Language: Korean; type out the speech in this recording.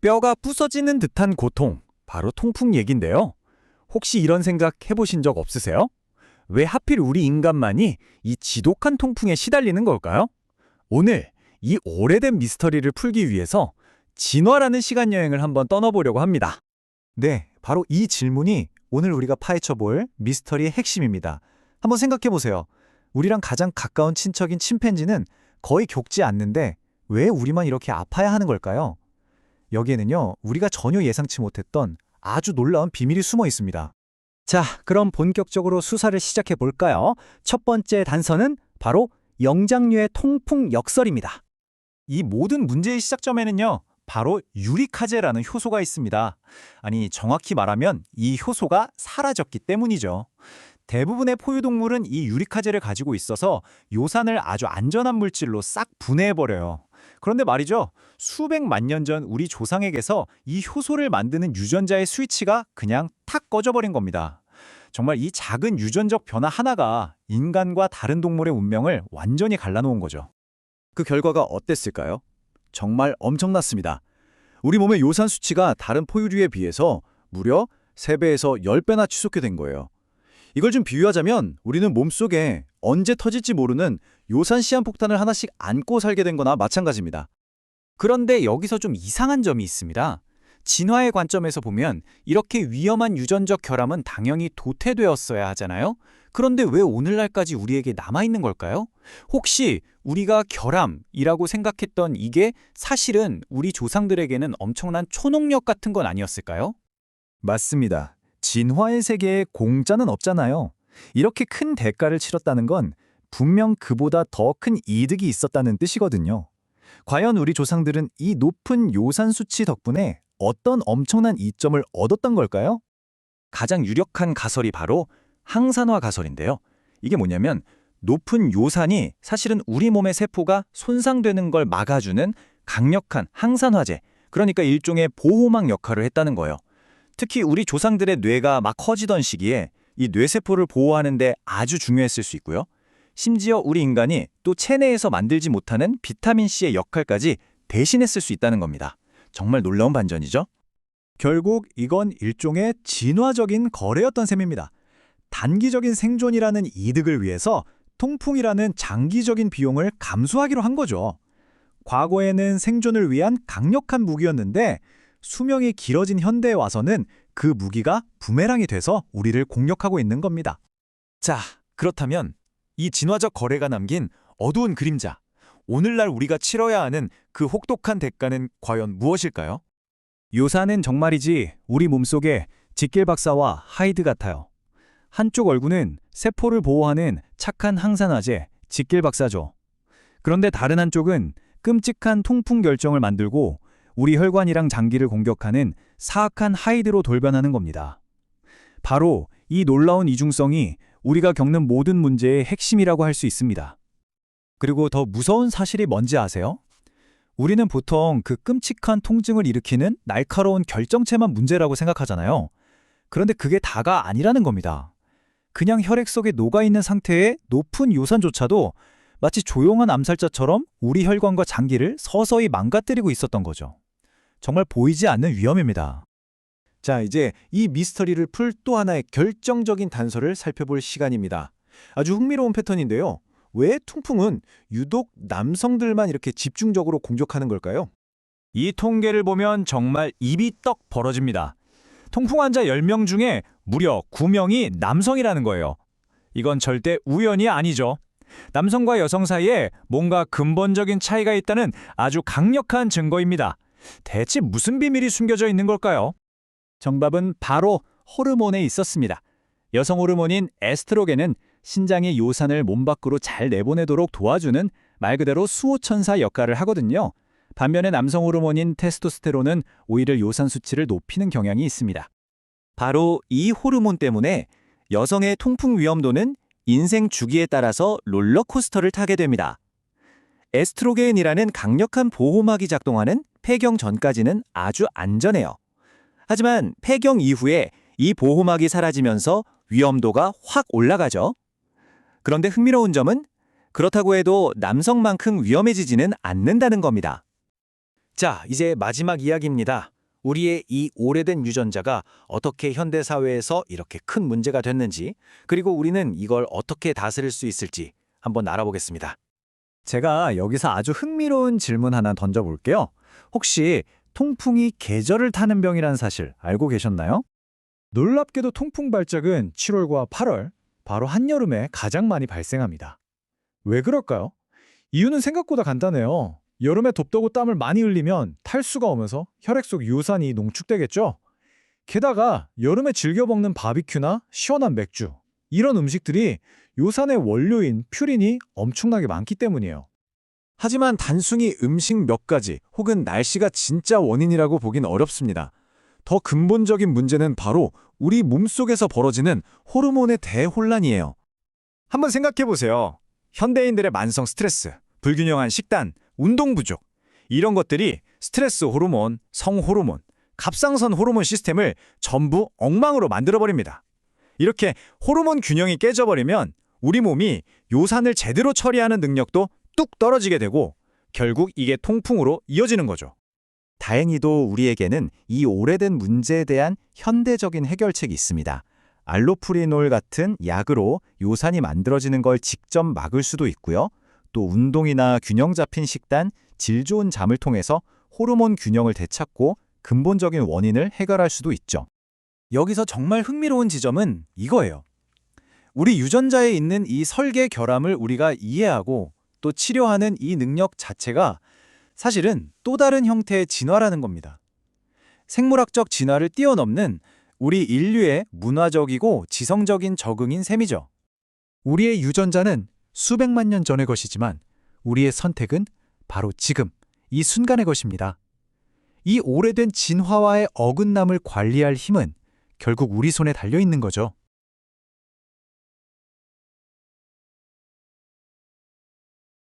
뼈가 부서지는 듯한 고통, 바로 통풍 얘긴데요. 혹시 이런 생각 해보신 적 없으세요? 왜 하필 우리 인간만이 이 지독한 통풍에 시달리는 걸까요? 오늘 이 오래된 미스터리를 풀기 위해서 진화라는 시간 여행을 한번 떠나보려고 합니다. 네, 바로 이 질문이 오늘 우리가 파헤쳐볼 미스터리의 핵심입니다. 한번 생각해보세요. 우리랑 가장 가까운 친척인 침팬지는 거의 겪지 않는데 왜 우리만 이렇게 아파야 하는 걸까요? 여기에는요, 우리가 전혀 예상치 못했던 아주 놀라운 비밀이 숨어 있습니다. 자, 그럼 본격적으로 수사를 시작해 볼까요? 첫 번째 단서는 바로 영장류의 통풍 역설입니다. 이 모든 문제의 시작점에는요, 바로 유리카제라는 효소가 있습니다. 아니, 정확히 말하면 이 효소가 사라졌기 때문이죠. 대부분의 포유동물은 이 유리카제를 가지고 있어서 요산을 아주 안전한 물질로 싹 분해해버려요. 그런데 말이죠, 수백만 년 전 우리 조상에게서 이 효소를 만드는 유전자의 스위치가 그냥 탁 꺼져버린 겁니다. 정말 이 작은 유전적 변화 하나가 인간과 다른 동물의 운명을 완전히 갈라놓은 거죠. 그 결과가 어땠을까요? 정말 엄청났습니다. 우리 몸의 요산 수치가 다른 포유류에 비해서 무려 3배에서 10배나 치솟게 된 거예요. 이걸 좀 비유하자면 우리는 몸속에 언제 터질지 모르는 요산 시한폭탄을 하나씩 안고 살게 된 거나 마찬가지입니다. 그런데 여기서 좀 이상한 점이 있습니다. 진화의 관점에서 보면 이렇게 위험한 유전적 결함은 당연히 도태되었어야 하잖아요? 그런데 왜 오늘날까지 우리에게 남아있는 걸까요? 혹시 우리가 결함이라고 생각했던 이게 사실은 우리 조상들에게는 엄청난 초능력 같은 건 아니었을까요? 맞습니다. 진화의 세계에 공짜는 없잖아요. 이렇게 큰 대가를 치렀다는 건 분명 그보다 더 큰 이득이 있었다는 뜻이거든요. 과연 우리 조상들은 이 높은 요산 수치 덕분에 어떤 엄청난 이점을 얻었던 걸까요? 가장 유력한 가설이 바로 항산화 가설인데요. 이게 뭐냐면 높은 요산이 사실은 우리 몸의 세포가 손상되는 걸 막아주는 강력한 항산화제, 그러니까 일종의 보호막 역할을 했다는 거예요. 특히 우리 조상들의 뇌가 막 커지던 시기에 이 뇌세포를 보호하는 데 아주 중요했을 수 있고요. 심지어 우리 인간이 또 체내에서 만들지 못하는 비타민C의 역할까지 대신했을 수 있다는 겁니다. 정말 놀라운 반전이죠? 결국 이건 일종의 진화적인 거래였던 셈입니다. 단기적인 생존이라는 이득을 위해서 통풍이라는 장기적인 비용을 감수하기로 한 거죠. 과거에는 생존을 위한 강력한 무기였는데 수명이 길어진 현대에 와서는 그 무기가 부메랑이 돼서 우리를 공격하고 있는 겁니다. 자, 그렇다면 이 진화적 거래가 남긴 어두운 그림자, 오늘날 우리가 치러야 하는 그 혹독한 대가는 과연 무엇일까요? 요산은 정말이지 우리 몸속에 지킬 박사와 하이드 같아요. 한쪽 얼굴은 세포를 보호하는 착한 항산화제, 지킬 박사죠. 그런데 다른 한쪽은 끔찍한 통풍 결정을 만들고 우리 혈관이랑 장기를 공격하는 사악한 하이드로 돌변하는 겁니다. 바로 이 놀라운 이중성이 우리가 겪는 모든 문제의 핵심이라고 할 수 있습니다. 그리고 더 무서운 사실이 뭔지 아세요? 우리는 보통 그 끔찍한 통증을 일으키는 날카로운 결정체만 문제라고 생각하잖아요. 그런데 그게 다가 아니라는 겁니다. 그냥 혈액 속에 녹아있는 상태의 높은 요산조차도 마치 조용한 암살자처럼 우리 혈관과 장기를 서서히 망가뜨리고 있었던 거죠. 정말 보이지 않는 위험입니다. 자, 이제 이 미스터리를 풀 또 하나의 결정적인 단서를 살펴볼 시간입니다. 아주 흥미로운 패턴인데요. 왜 통풍은 유독 남성들만 이렇게 집중적으로 공격하는 걸까요? 이 통계를 보면 정말 입이 떡 벌어집니다. 통풍 환자 10명 중에 무려 9명이 남성이라는 거예요. 이건 절대 우연이 아니죠. 남성과 여성 사이에 뭔가 근본적인 차이가 있다는 아주 강력한 증거입니다. 대체 무슨 비밀이 숨겨져 있는 걸까요? 정답은 바로 호르몬에 있었습니다. 여성 호르몬인 에스트로겐은 신장의 요산을 몸 밖으로 잘 내보내도록 도와주는 말 그대로 수호천사 역할을 하거든요. 반면에 남성 호르몬인 테스토스테론은 오히려 요산 수치를 높이는 경향이 있습니다. 바로 이 호르몬 때문에 여성의 통풍 위험도는 인생 주기에 따라서 롤러코스터를 타게 됩니다. 에스트로겐이라는 강력한 보호막이 작동하는 폐경 전까지는 아주 안전해요. 하지만 폐경 이후에 이 보호막이 사라지면서 위험도가 확 올라가죠. 그런데 흥미로운 점은 그렇다고 해도 남성만큼 위험해지지는 않는다는 겁니다. 자, 이제 마지막 이야기입니다. 우리의 이 오래된 유전자가 어떻게 현대 사회에서 이렇게 큰 문제가 됐는지, 그리고 우리는 이걸 어떻게 다스릴 수 있을지 한번 알아보겠습니다. 제가 여기서 아주 흥미로운 질문 하나 던져볼게요. 혹시 통풍이 계절을 타는 병이란 사실 알고 계셨나요? 놀랍게도 통풍 발작은 7월과 8월, 바로 한여름에 가장 많이 발생합니다. 왜 그럴까요? 이유는 생각보다 간단해요. 여름에 덥다고 땀을 많이 흘리면 탈수가 오면서 혈액 속 요산이 농축되겠죠? 게다가 여름에 즐겨 먹는 바비큐나 시원한 맥주, 이런 음식들이 요산의 원료인 퓨린이 엄청나게 많기 때문이에요. 하지만 단순히 음식 몇 가지 혹은 날씨가 진짜 원인이라고 보긴 어렵습니다. 더 근본적인 문제는 바로 우리 몸속에서 벌어지는 호르몬의 대혼란이에요. 한번 생각해 보세요. 현대인들의 만성 스트레스, 불균형한 식단, 운동 부족, 이런 것들이 스트레스 호르몬, 성 호르몬, 갑상선 호르몬 시스템을 전부 엉망으로 만들어버립니다. 이렇게 호르몬 균형이 깨져버리면 우리 몸이 요산을 제대로 처리하는 능력도 뚝 떨어지게 되고 결국 이게 통풍으로 이어지는 거죠. 다행히도 우리에게는 이 오래된 문제에 대한 현대적인 해결책이 있습니다. 알로프리놀 같은 약으로 요산이 만들어지는 걸 직접 막을 수도 있고요. 또 운동이나 균형 잡힌 식단, 질 좋은 잠을 통해서 호르몬 균형을 되찾고 근본적인 원인을 해결할 수도 있죠. 여기서 정말 흥미로운 지점은 이거예요. 우리 유전자에 있는 이 설계 결함을 우리가 이해하고 또 치료하는 이 능력 자체가 사실은 또 다른 형태의 진화라는 겁니다. 생물학적 진화를 뛰어넘는 우리 인류의 문화적이고 지성적인 적응인 셈이죠. 우리의 유전자는 수백만 년 전의 것이지만 우리의 선택은 바로 지금, 이 순간의 것입니다. 이 오래된 진화와의 어긋남을 관리할 힘은 결국 우리 손에 달려 있는 거죠.